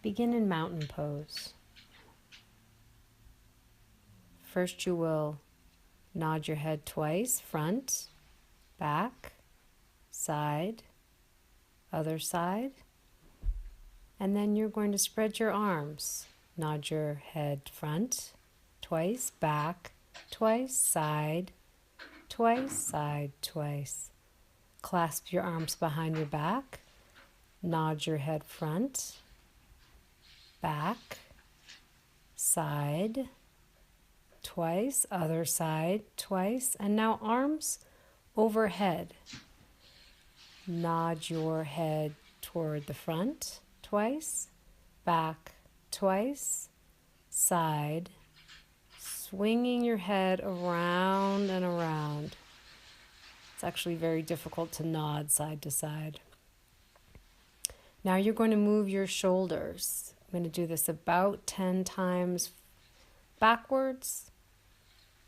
Begin in mountain pose. First you will nod your head twice, front, back, side, other side. And then you're going to spread your arms. Nod your head front, twice, back, twice, side, twice. Clasp your arms behind your back. Nod your head front, back, side, twice, other side, twice. And now arms overhead. Nod your head toward the front, twice, back, twice, side, swinging your head around and around. It's actually very difficult to nod side to side. Now you're going to move your shoulders. I'm going to do this about 10 times backwards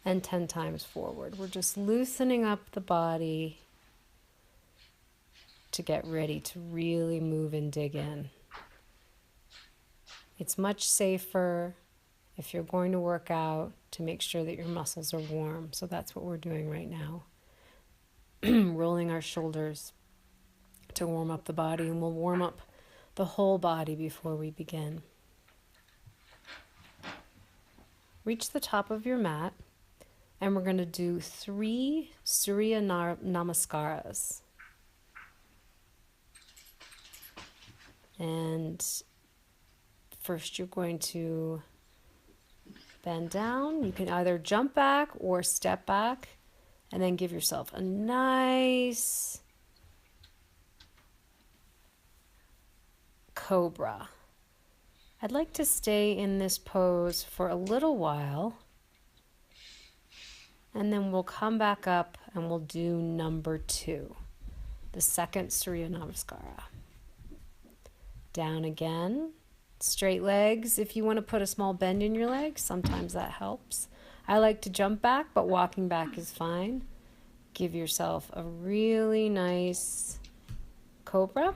and 10 times forward. We're just loosening up the body to get ready to really move and dig in. It's much safer if you're going to work out to make sure that your muscles are warm. So that's what we're doing right now. Rolling our shoulders to warm up the body, and we'll warm up the whole body before we begin. Reach the top of your mat, and we're going to do 3 Surya Namaskaras. And first you're going to bend down. You can either jump back or step back, and then give yourself a nice cobra. I'd like to stay in this pose for a little while, and then we'll come back up and we'll do number 2, the second Surya Namaskara. Down again, straight legs. If you want to put a small bend in your legs, sometimes that helps. I like to jump back, but walking back is fine. Give yourself a really nice cobra.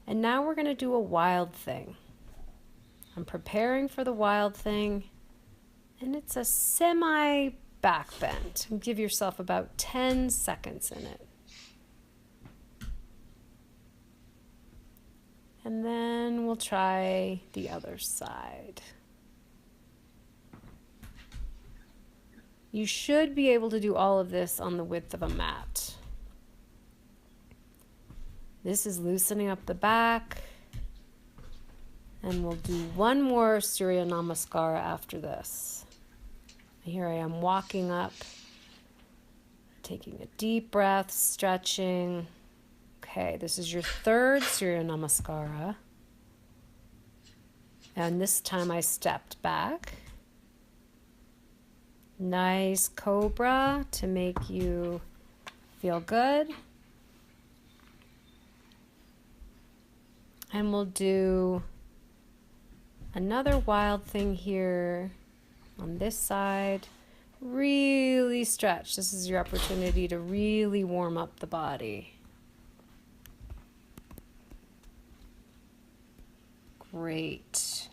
And now we're going to do a wild thing. I'm preparing for the wild thing, and it's a semi back bend. Give yourself about 10 seconds in it. And then we'll try the other side. You should be able to do all of this on the width of a mat. This is loosening up the back. And we'll do one more Surya Namaskara after this. Here I am walking up, taking a deep breath, stretching. Okay, this is your third Surya Namaskara. And this time I stepped back. Nice cobra to make you feel good. And we'll do another wild thing here on this side. Really stretch. This is your opportunity to really warm up the body. Great.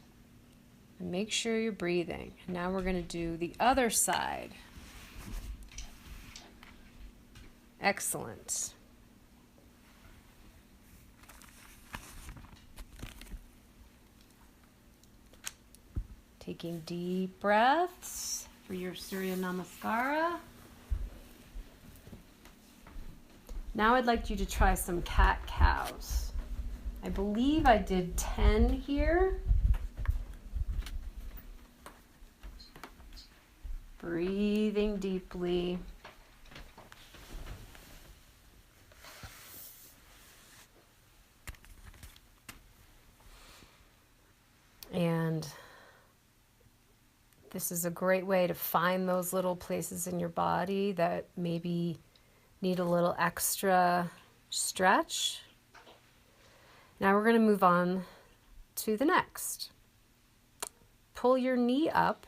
And make sure you're breathing. Now we're going to do the other side. Excellent. Taking deep breaths for your Surya Namaskara. Now I'd like you to try some cat-cows. I believe I did 10 here. Breathing deeply. And this is a great way to find those little places in your body that maybe need a little extra stretch. Now we're going to move on to the next. Pull your knee up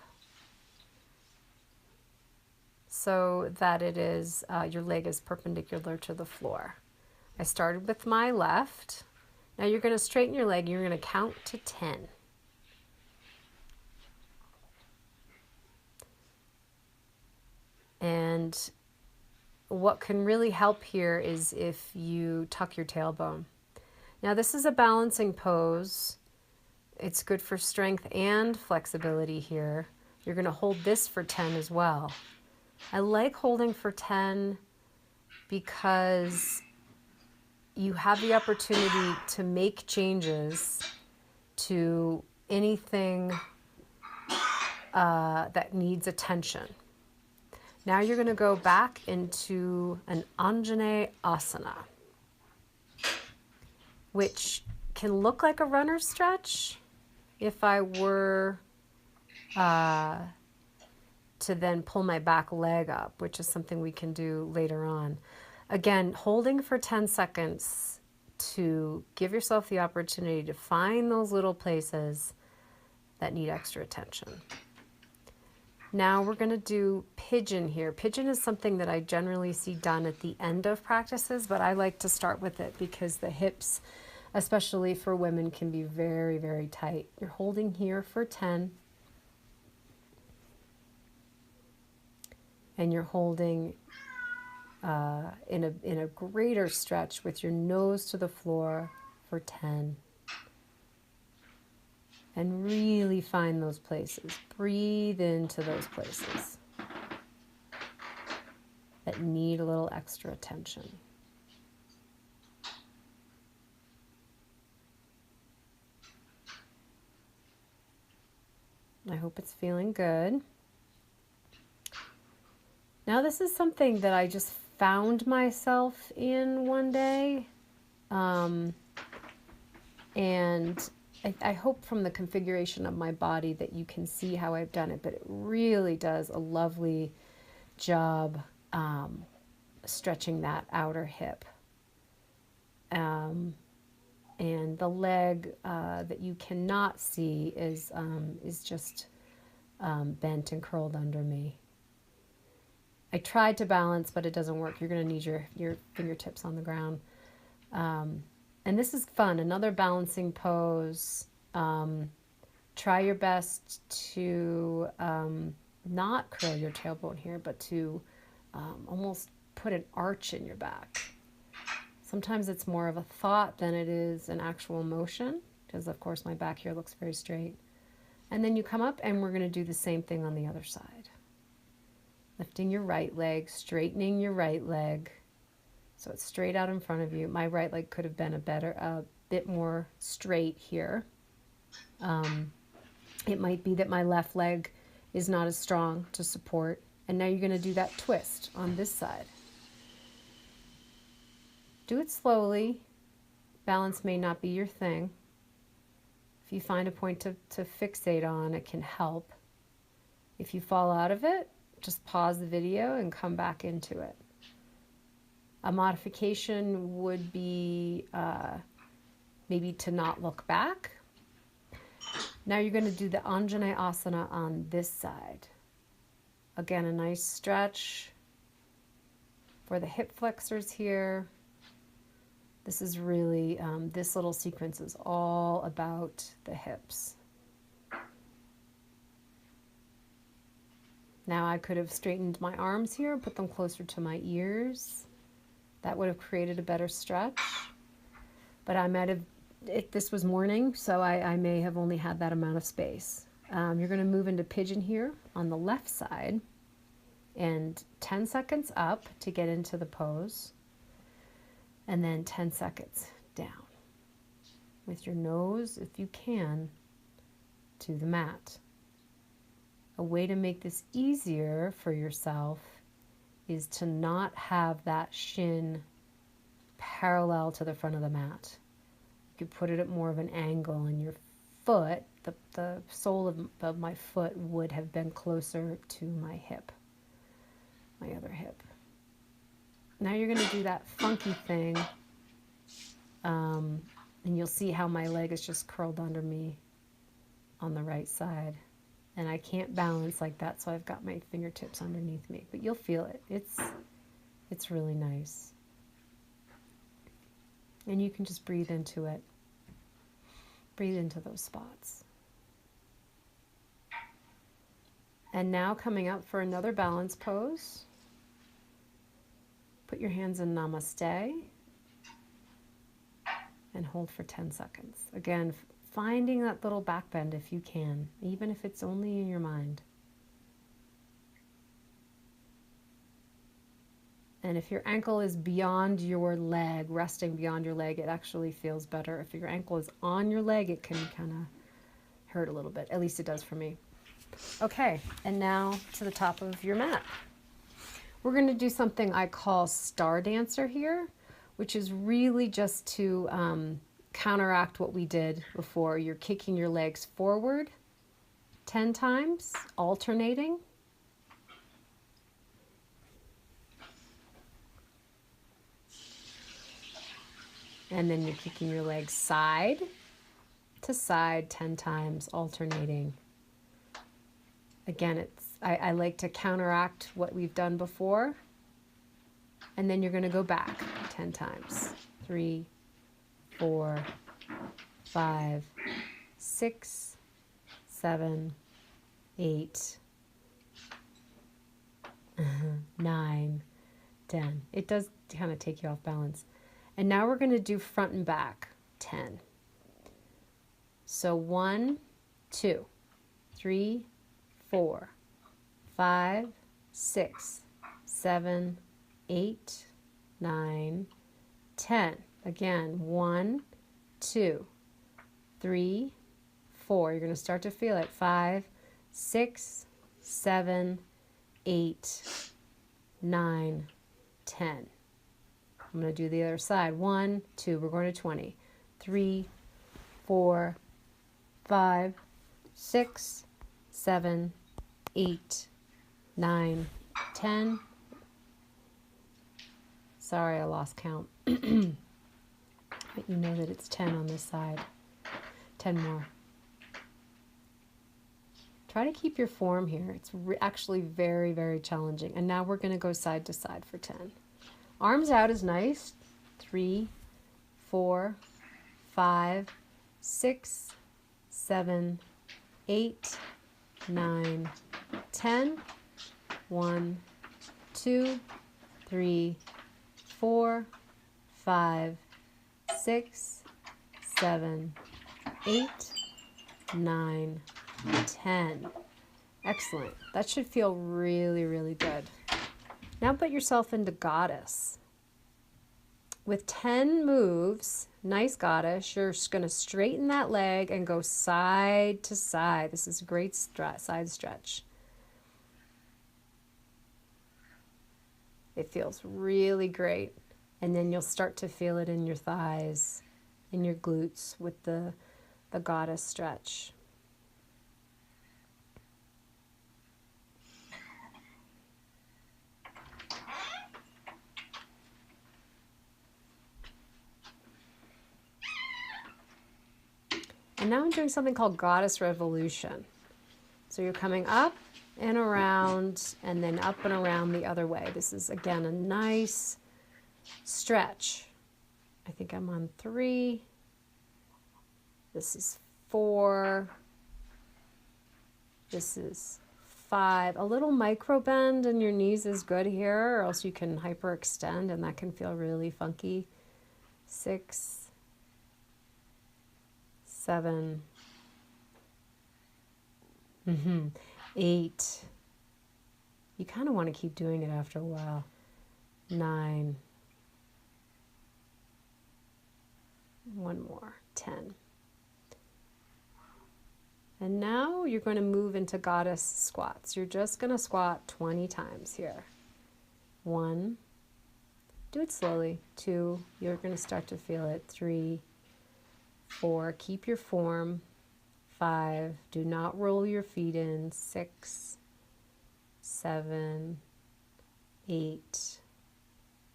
so that it is, your leg is perpendicular to the floor. I started with my left. Now you're going to straighten your leg. You're going to count to 10. And what can really help here is if you tuck your tailbone. Now this is a balancing pose. It's good for strength and flexibility here. You're going to hold this for 10 as well. I like holding for 10 because you have the opportunity to make changes to anything that needs attention. Now you're going to go back into an Anjane Asana, which can look like a runner stretch if I were to then pull my back leg up, which is something we can do later on. Again, holding for 10 seconds to give yourself the opportunity to find those little places that need extra attention. Now we're going to do pigeon here. Pigeon is something that I generally see done at the end of practices, but I like to start with it because the hips, especially for women, can be very, very tight. You're holding here for 10. And you're holding in a greater stretch with your nose to the floor for 10. And really find those places. Breathe into those places that need a little extra attention. I hope it's feeling good. Now this is something that I just found myself in one day. And I hope from the configuration of my body that you can see how I've done it, but it really does a lovely job stretching that outer hip. And the leg that you cannot see is just bent and curled under me. I tried to balance, but it doesn't work. You're going to need your fingertips on the ground. And this is fun. Another balancing pose. Try your best to not curl your tailbone here, but to almost put an arch in your back. Sometimes it's more of a thought than it is an actual motion, because of course my back here looks very straight. And then you come up and we're going to do the same thing on the other side. Lifting your right leg, straightening your right leg so it's straight out in front of you. My right leg could have been a bit more straight here. It might be that my left leg is not as strong to support. And now you're going to do that twist on this side. Do it slowly. Balance may not be your thing. If you find a point to fixate on, it can help. If you fall out of it, just pause the video and come back into it. A modification would be maybe to not look back. Now you're going to do the Anjane Asana on this side. Again, a nice stretch for the hip flexors here. This is really, this little sequence is all about the hips. Now I could have straightened my arms here, put them closer to my ears. That would have created a better stretch. But I might have, this was morning, so I may have only had that amount of space. You're going to move into pigeon here on the left side. And 10 seconds up to get into the pose. And then 10 seconds down. With your nose, if you can, to the mat. A way to make this easier for yourself is to not have that shin parallel to the front of the mat. You could put it at more of an angle, and your foot, the sole of my foot would have been closer to my hip, my other hip. Now you're going to do that funky thing, and you'll see how my leg is just curled under me on the right side. And I can't balance like that, so I've got my fingertips underneath me. But you'll feel it. It's really nice. And you can just breathe into it. Breathe into those spots. And now coming up for another balance pose. Put your hands in Namaste and hold for 10 seconds. Again, finding that little back bend if you can, even if it's only in your mind. And if your ankle is beyond your leg, resting beyond your leg, it actually feels better. If your ankle is on your leg, it can kind of hurt a little bit. At least it does for me. Okay, and now to the top of your mat. We're going to do something I call Star Dancer here, which is really just to counteract what we did before. You're kicking your legs forward 10 times, alternating. And then you're kicking your legs side to side 10 times, alternating. Again, I like to counteract what we've done before. And then you're going to go back 10 times. 3, 4, 5, 6, 7, 8, 9, 10. It does kind of take you off balance. And now we're going to do front and back 10. So 1, 2, 3, 4, 5, 6, 7, 8, 9, 10. Again, 1, 2, 3, 4. You're going to start to feel it. 5, 6, 7, 8, 9, 10. I'm going to do the other side. 1, 2. We're going to 20. 3, 4, 5, 6, 7, 8, 9, 10. Sorry, I lost count. But you know that it's 10 on this side. 10 more. Try to keep your form here. It's actually very, very challenging. And now we're going to go side to side for 10. Arms out is nice. 3, 4, 5, 6, 7, 8, 9, 10. 1, 2, 3, 4, 5, 6, 7, 8, 9, 10. Excellent. That should feel really, really good. Now put yourself into Goddess. With 10 moves, nice Goddess, you're just going to straighten that leg and go side to side. This is a great side stretch. It feels really great. And then you'll start to feel it in your thighs, in your glutes with the Goddess stretch. And now I'm doing something called Goddess Revolution. So you're coming up and around and then up and around the other way. This is, again, a nice stretch. I think I'm on 3. This is 4. This is 5. A little micro bend in your knees is good here, or else you can hyperextend and that can feel really funky. 6, 7, 8. You kind of want to keep doing it after a while. 9. One more. 10. And now you're going to move into Goddess squats. You're just going to squat 20 times here. 1. Do it slowly. 2. You're going to start to feel it. 3. 4. Keep your form. 5. Do not roll your feet in. 6. 7. 8.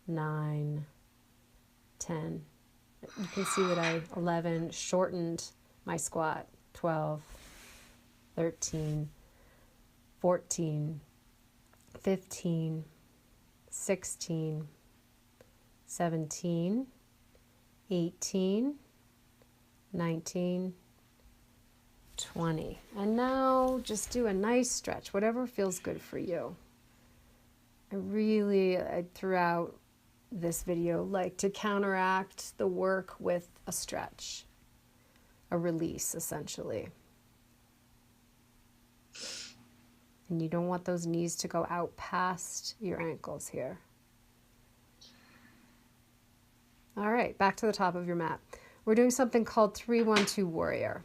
9. 10. You can see that I 11 shortened my squat. 12. 13. 14. 15. 16. 17. 18. 19, 20. And now just do a nice stretch, whatever feels good for you. I throughout this video, like to counteract the work with a stretch, a release essentially. And you don't want those knees to go out past your ankles here. All right, back to the top of your mat. We're doing something called 3-1-2 warrior.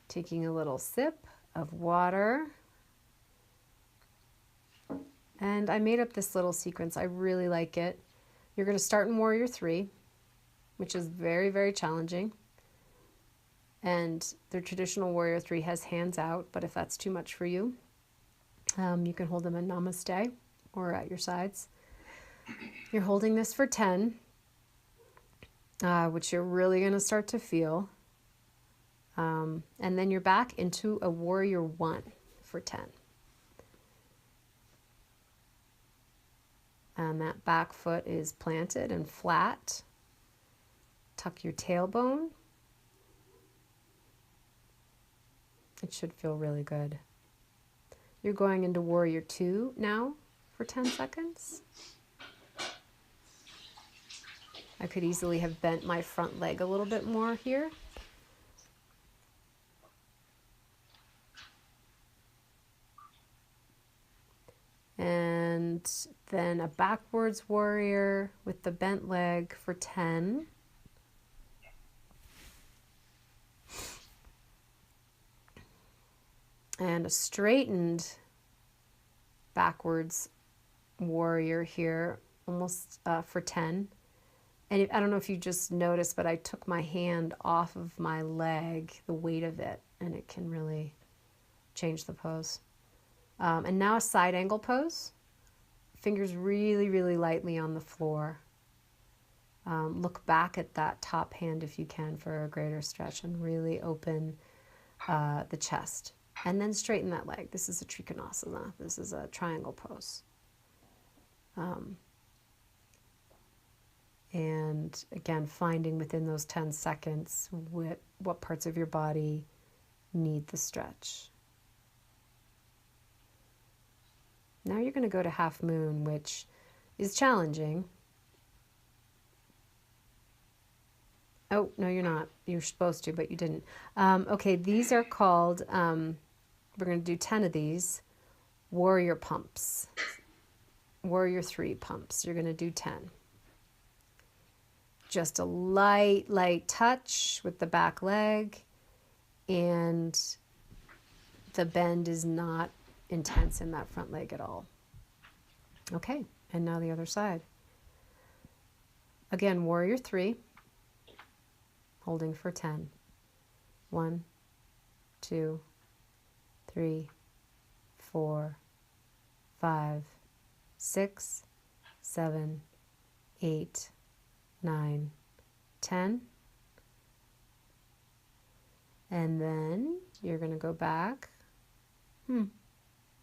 Taking a little sip of water. And I made up this little sequence. I really like it. You're going to start in warrior 3, which is very, very challenging. And the traditional warrior 3 has hands out, but if that's too much for you, you can hold them in namaste or at your sides. You're holding this for 10, which you're really going to start to feel. And then you're back into a warrior 1 for 10. And that back foot is planted and flat. Tuck your tailbone. It should feel really good. You're going into warrior 2 now for 10 seconds. I could easily have bent my front leg a little bit more here. And then a backwards warrior with the bent leg for 10. And a straightened backwards warrior here, almost for 10. And I don't know if you just noticed, but I took my hand off of my leg, the weight of it, and it can really change the pose. And now a side angle pose. Fingers really, really lightly on the floor. Look back at that top hand if you can for a greater stretch and really open the chest. And then straighten that leg. This is a Trikonasana. This is a triangle pose. And again, finding within those 10 seconds what parts of your body need the stretch. Now you're going to go to half moon, which is challenging. Oh, no, you're not. You're supposed to, but you didn't. Okay, these are called, we're going to do 10 of these, warrior pumps. Warrior 3 pumps. You're going to do 10. Just a light, light touch with the back leg, and the bend is not intense in that front leg at all. Okay, and now the other side. Again, warrior 3, holding for 10. 1, 2, 3, 4, 5, 6, 7, 8, 9, 10. And then you're going to go back.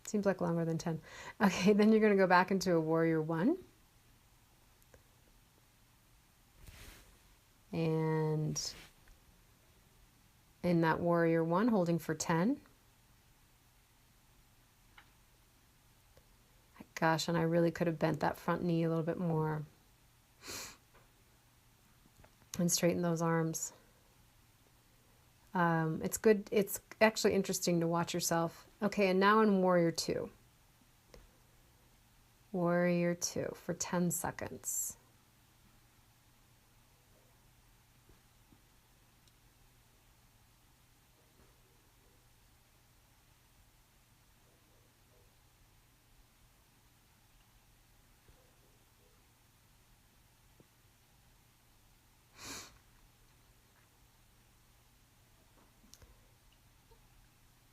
Seems like longer than 10. Okay, then you're going to go back into a warrior 1. And in that warrior 1, holding for 10. Gosh, and I really could have bent that front knee a little bit more. And straighten those arms. It's good. It's actually interesting to watch yourself. Okay, and now in warrior 2. Warrior 2 for 10 seconds.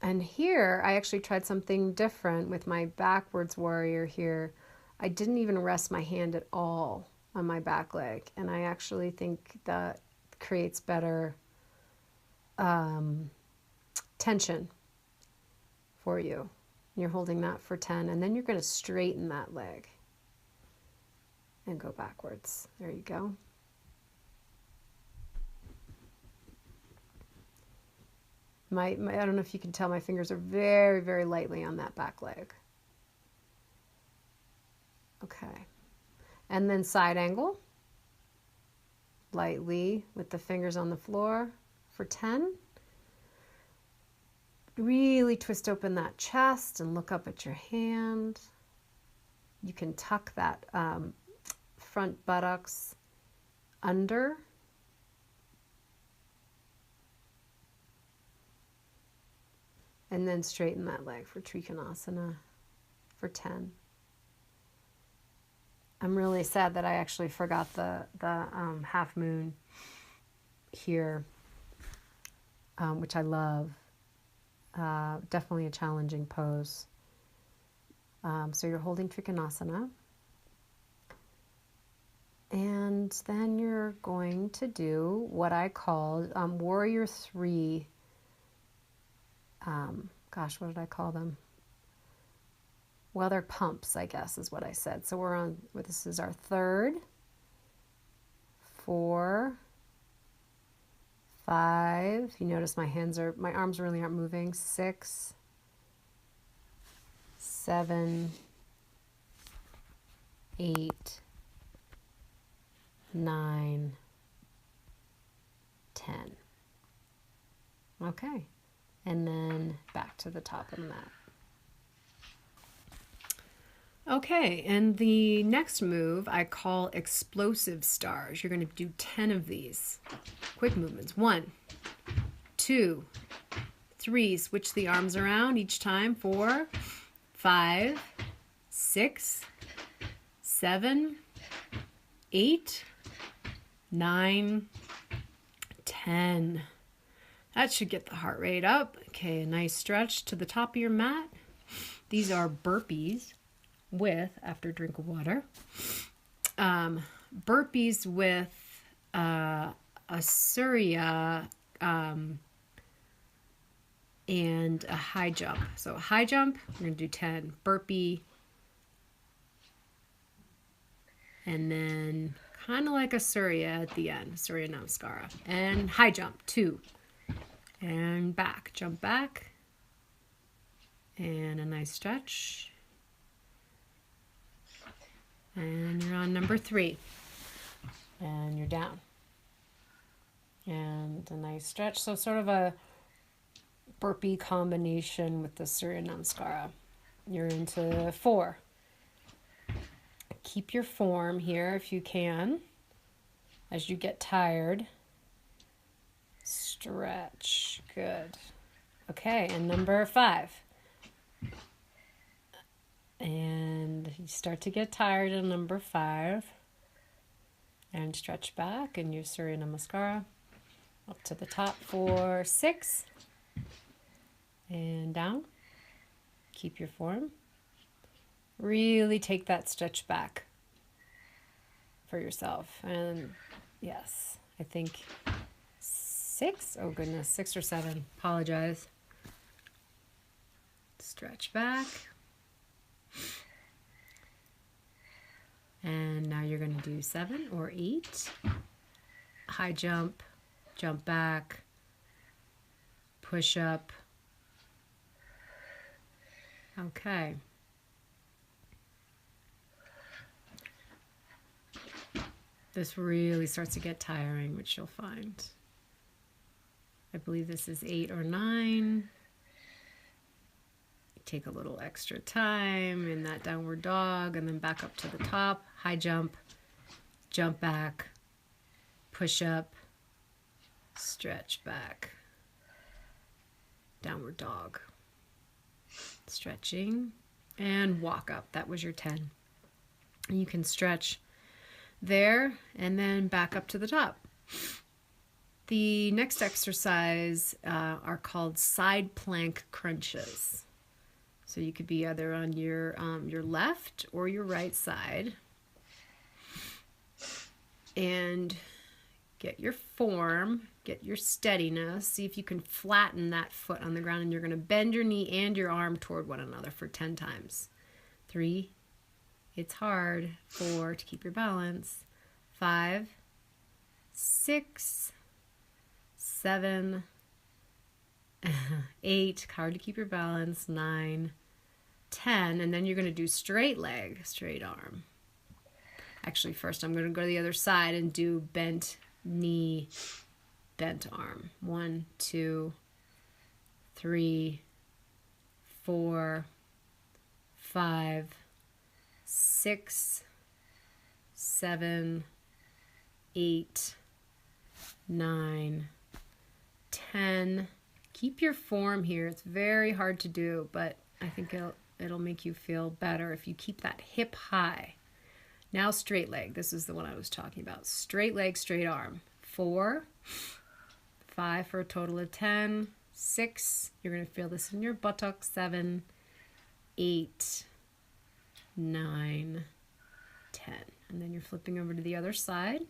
And here, I actually tried something different with my backwards warrior here. I didn't even rest my hand at all on my back leg. And I actually think that creates better tension for you. You're holding that for 10, and then you're going to straighten that leg and go backwards. There you go. I don't know if you can tell, my fingers are very, very lightly on that back leg. Okay. And then side angle, lightly with the fingers on the floor for 10. Really twist open that chest and look up at your hand. You can tuck that front buttocks under. And then straighten that leg for Trikonasana for 10. I'm really sad that I actually forgot the half moon here, which I love. Definitely a challenging pose. So you're holding Trikonasana. And then you're going to do what I call Warrior 3. Gosh, what did I call them? Well, they're pumps, I guess, is what I said. So we're on, this is our 3rd, 4, 5. You notice my arms really aren't moving. 6, 7, 8, 9, 10. Okay. And then back to the top of the mat. Okay, and the next move I call explosive stars. You're going to do 10 of these. Quick movements. 1, 2, 3. Switch the arms around each time. 4, 5, 6, 7, 8, 9, 10. That should get the heart rate up. Okay, a nice stretch to the top of your mat. These are burpees with, after a drink of water, burpees with a Surya and a high jump. So high jump, we're going to do 10. Burpee, and then kind of like a Surya at the end, Surya Namaskara. And high jump, 2. And back, jump back. And a nice stretch. And you're on number 3. And you're down. And a nice stretch. So sort of a burpee combination with the Surya Namaskara. You're into 4. Keep your form here if you can. As you get tired, stretch. Good. Okay, and number 5. And you start to get tired in number 5. And stretch back in your Surya Namaskara. Up to the top for 6. And down. Keep your form. Really take that stretch back for yourself. And yes, I think 6. Oh goodness, 6 or 7. Apologize. Stretch back. And now you're going to do 7 or 8. High jump, jump back, push up. Okay. This really starts to get tiring, which you'll find. I believe this is 8 or 9. Take a little extra time in that downward dog and then back up to the top. High jump, jump back, push up, stretch back, downward dog. Stretching and walk up. That was your 10. And you can stretch there and then back up to the top. The next exercise are called side plank crunches. So you could be either on your left or your right side. And get your form, get your steadiness. See if you can flatten that foot on the ground, and you're going to bend your knee and your arm toward one another for 10 times. 3, it's hard. 4, to keep your balance. 5, 6, 7, 8, hard to keep your balance, 9, 10, and then you're going to do straight leg, straight arm. Actually, first I'm going to go to the other side and do bent knee, bent arm. 1, 2, 3, 4, 5, 6, 7, 8, 9, 10. Keep your form here. It's very hard to do, but I think it'll make you feel better if you keep that hip high. Now straight leg. This is the one I was talking about. Straight leg, straight arm. 4, 5 for a total of 10, 6. You're going to feel this in your buttocks. 7, 8, 9, 10. And then you're flipping over to the other side.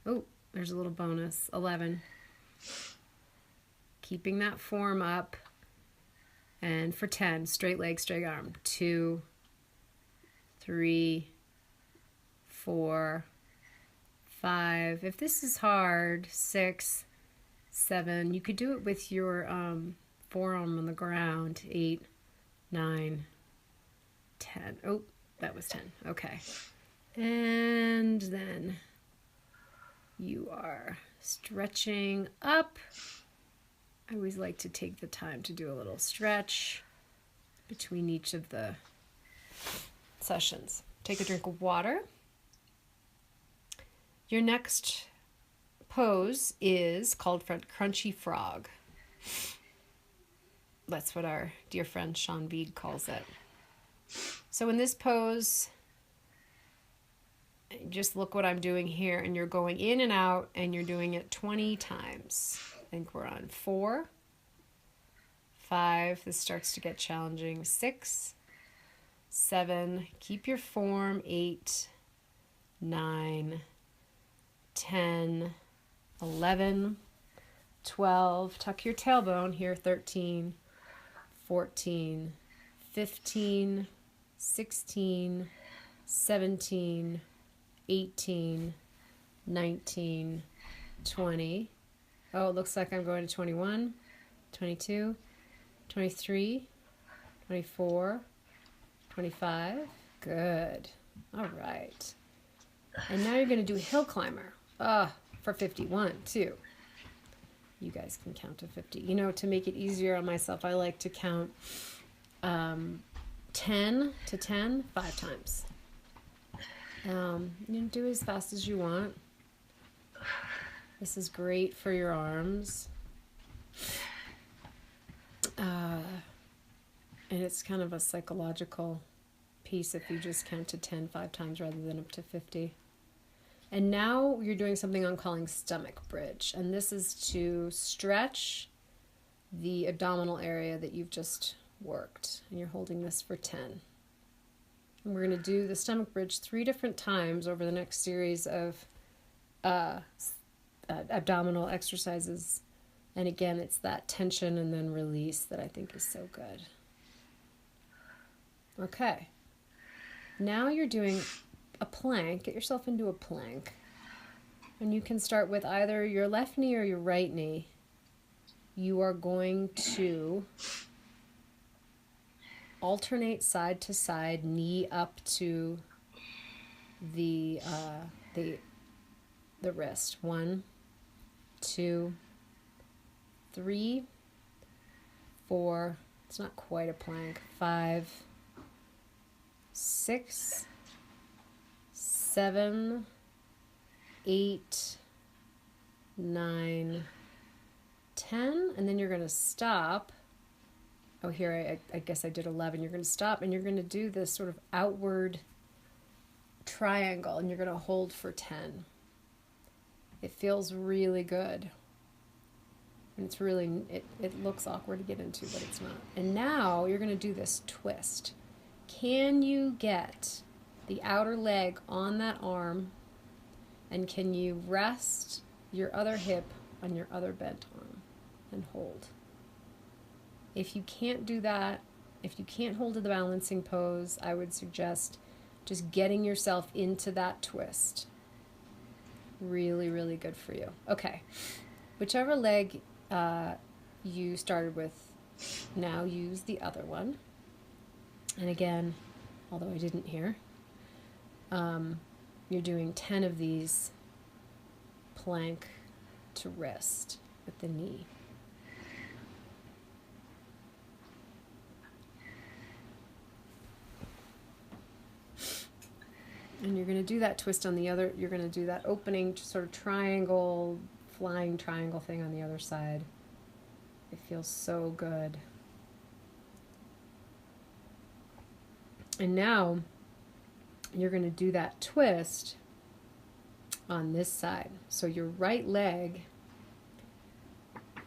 Oh, there's a little bonus. 11. Keeping that form up. And for 10, straight leg, straight arm. 2, 3, 4, 5. If this is hard, 6, 7. You could do it with your forearm on the ground. 8, 9, 10. Oh, that was 10. Okay. And then you are stretching up. I always like to take the time to do a little stretch between each of the sessions. Take a drink of water. Your next pose is called Crunchy Frog. That's what our dear friend Sean Bead calls it. So in this pose, just look what I'm doing here, and you're going in and out, and you're doing it 20 times. I think we're on 4, 5, this starts to get challenging, 6, 7, keep your form, 8, 9, 10, 11, 12, tuck your tailbone here, 13, 14, 15, 16, 17, 18, 19, 20. Oh, it looks like I'm going to 21, 22, 23, 24, 25. Good. All right. And now you're going to do hill climber. For 51, too. You guys can count to 50. You know, to make it easier on myself, I like to count 10 to 10 5 times. You can do as fast as you want. This is great for your arms. And it's kind of a psychological piece if you just count to 10 5 times rather than up to 50. And now you're doing something I'm calling stomach bridge. And this is to stretch the abdominal area that you've just worked. And you're holding this for 10. And we're going to do the stomach bridge 3 different times over the next series of abdominal exercises. And again, it's that tension and then release that I think is so good. Okay. Now you're doing a plank. Get yourself into a plank. And you can start with either your left knee or your right knee. You are going to alternate side to side, knee up to the wrist. 1, 2, 3, 4. It's not quite a plank. 5, 6, 7, 8, 9, 10, and then you're going to stop. Oh, here, I guess I did 11. You're going to stop, and you're going to do this sort of outward triangle, and you're going to hold for 10. It feels really good. And it's really, it looks awkward to get into, but it's not. And now you're going to do this twist. Can you get the outer leg on that arm, and can you rest your other hip on your other bent arm and hold? If you can't do that, if you can't hold to the balancing pose, I would suggest just getting yourself into that twist. Really, really good for you. Okay, whichever leg you started with Now use the other one. And again, although I didn't here, you're doing 10 of these plank to wrist with the knee. And you're going to do that twist on the other, you're going to do that opening sort of triangle, flying triangle thing on the other side. It feels so good. And now you're going to do that twist on this side. So your right leg,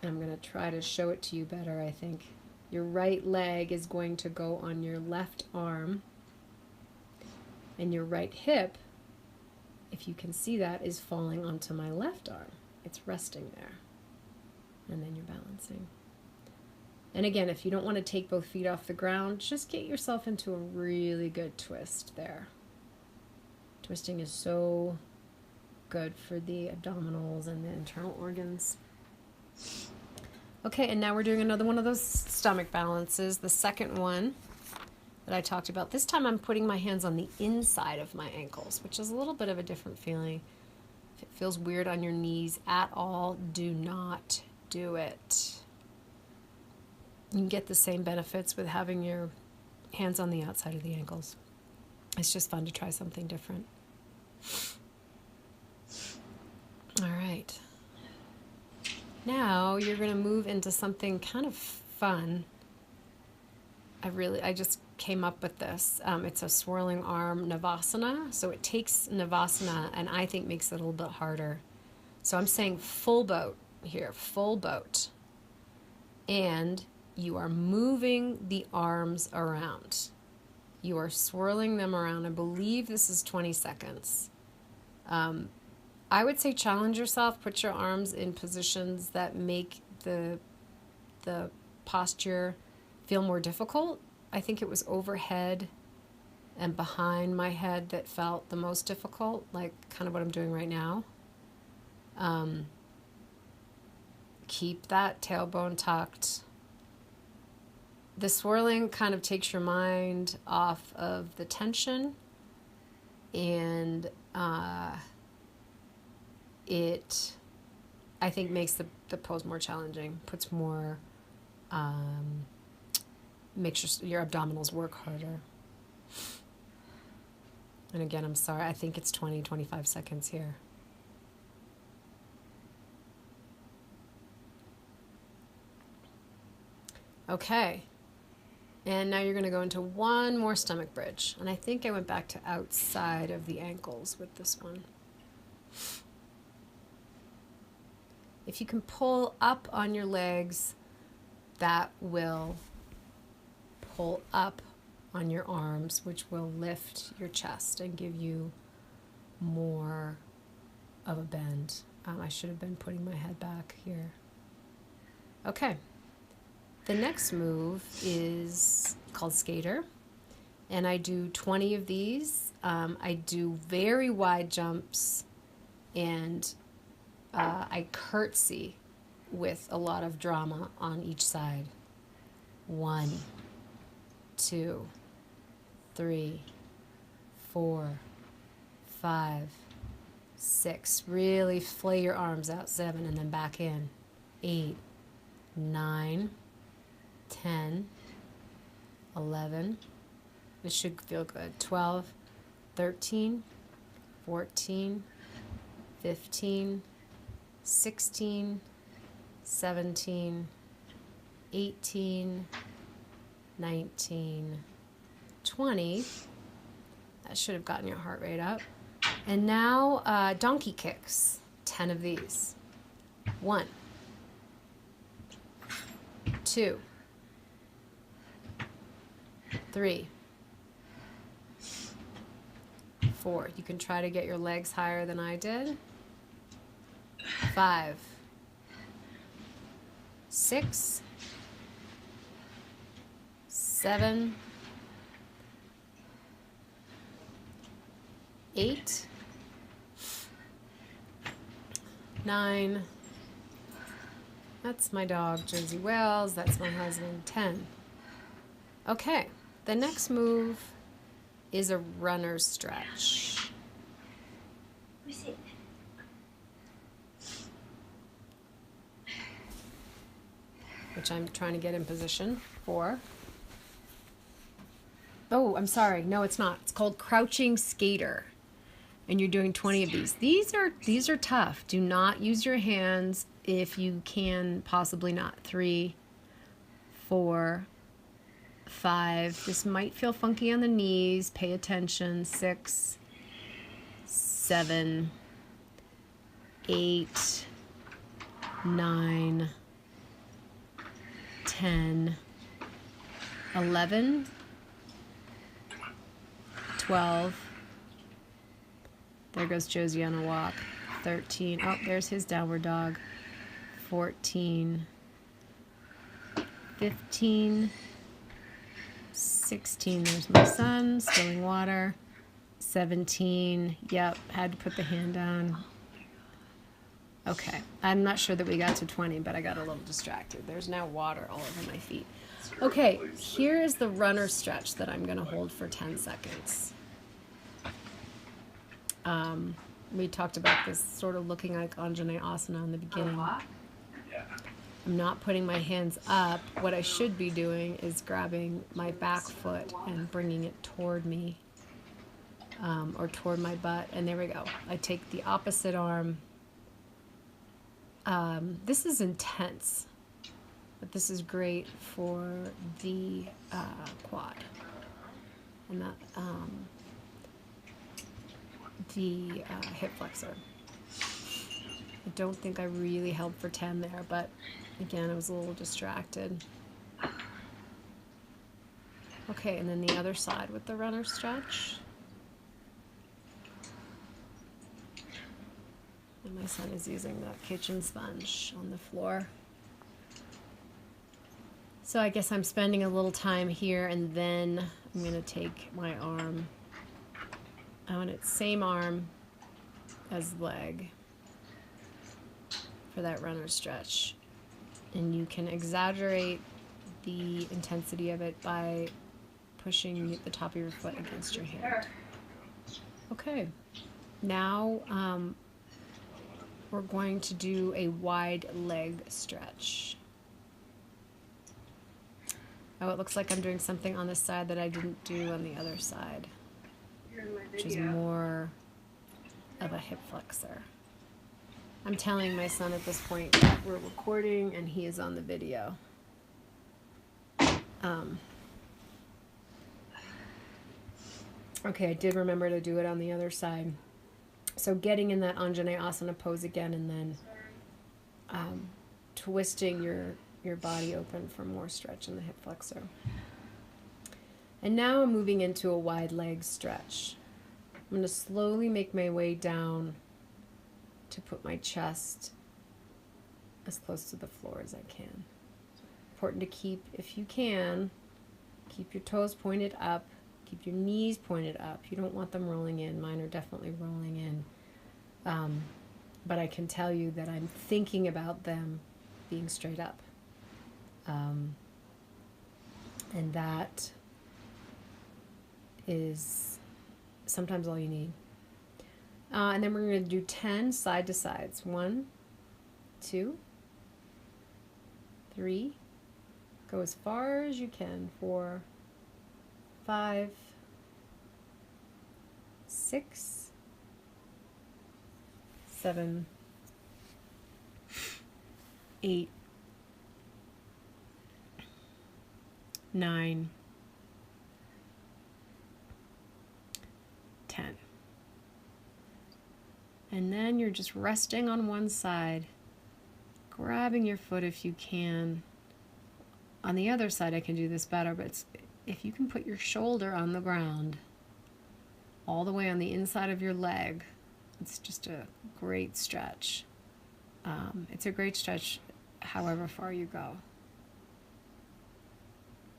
and I'm going to try to show it to you better, I think. Your right leg is going to go on your left arm, and your right hip, if you can see that, is falling onto my left arm. It's resting there. And then you're balancing. And again, if you don't want to take both feet off the ground, just get yourself into a really good twist there. Twisting is so good for the abdominals and the internal organs. Okay, and now we're doing another one of those stomach balances, the second one that I talked about. This time I'm putting my hands on the inside of my ankles, which is a little bit of a different feeling. If it feels weird on your knees at all, do not do it. You can get the same benefits with having your hands on the outside of the ankles. It's just fun to try something different. All right. Now you're going to move into something kind of fun. I just came up with this. It's a swirling arm Navasana. So it takes Navasana and I think makes it a little bit harder. So I'm saying full boat here, full boat. And you are moving the arms around. You are swirling them around. I believe this is 20 seconds. I would say challenge yourself. Put your arms in positions that make the posture feel more difficult. I think it was overhead and behind my head that felt the most difficult, like kind of what I'm doing right now. Keep that tailbone tucked. The swirling kind of takes your mind off of the tension, and it, I think, makes the pose more challenging, puts more, makes your abdominals work harder. And again, I'm sorry, I think it's 20-25 seconds here. Okay. And now you're going to go into one more stomach bridge. And I think I went back to outside of the ankles with this one. If you can pull up on your legs, that will pull up on your arms, which will lift your chest and give you more of a bend. I should have been putting my head back here. Okay. The next move is called skater, and I do 20 of these. I do very wide jumps, and I curtsy with a lot of drama on each side. 1, 2, 3, 4, 5, 6. Really flay your arms out. 7, and then back in. 8, 9, 10, 11, it should feel good, 12, 13, 14, 15, 16, 17, 18, 19, 20. That should have gotten your heart rate up. And now donkey kicks, 10 of these. 1, 2, 3, 4. You can try to get your legs higher than I did. 5, 6, 7, 8, 9, That's my dog, Josie Wells. That's my husband, 10. Okay, the next move is a runner's stretch. Which I'm trying to get in position for. Oh, I'm sorry. No, it's not. It's called crouching skater. And you're doing 20 of these. These are tough. Do not use your hands if you can possibly not. 3, 4, 5. This might feel funky on the knees. Pay attention. 6, 7, 8, 9, 10, 11, 12. There goes Josie on a walk. 13. Oh, there's his downward dog. 14. 15. 16. There's my son spilling water. 17. Yep, had to put the hand down. Okay, I'm not sure that we got to 20, but I got a little distracted. There's now water all over my feet. Okay, here is the runner stretch that I'm going to hold for 10 seconds. We talked about this sort of looking like Anjane Asana in the beginning. I'm not putting my hands up. What I should be doing is grabbing my back foot and bringing it toward me, or toward my butt. And there we go. I take the opposite arm. This is intense, but this is great for the quad. And that, the hip flexor. I don't think I really held for 10 there, but again, I was a little distracted. Okay, and then the other side with the runner stretch. And my son is using the kitchen sponge on the floor. So I guess I'm spending a little time here, and then I'm going to take my arm. I want it same arm as leg for that runner stretch. And you can exaggerate the intensity of it by pushing the top of your foot against your hand. Okay, now we're going to do a wide leg stretch. Oh, it looks like I'm doing something on this side that I didn't do on the other side, which is more of a hip flexor. I'm telling my son at this point that we're recording and he is on the video. Okay, I did remember to do it on the other side. So getting in that Anjane Asana pose again, and then twisting your body open for more stretch in the hip flexor. And now I'm moving into a wide leg stretch. I'm going to slowly make my way down to put my chest as close to the floor as I can. Important to keep, if you can, keep your toes pointed up, keep your knees pointed up. You don't want them rolling in. Mine are definitely rolling in. But I can tell you that I'm thinking about them being straight up. And that is sometimes all you need. And then we're going to do 10 side to sides. 1, 2, 3. Go as far as you can. 4, 5, 6, 7, 8, 9, 10. And then you're just resting on one side, grabbing your foot if you can. On the other side, I can do this better, but if you can put your shoulder on the ground, all the way on the inside of your leg, it's just a great stretch. It's a great stretch however far you go.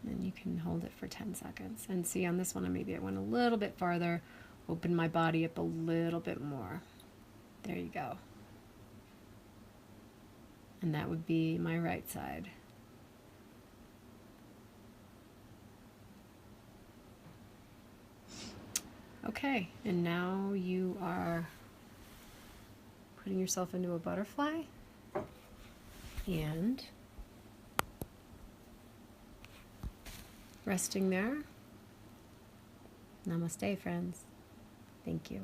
And you can hold it for 10 seconds. And see, on this one, maybe I went a little bit farther, open my body up a little bit more. There you go. And that would be my right side. Okay, and now you are putting yourself into a butterfly and resting there. Namaste, friends. Thank you.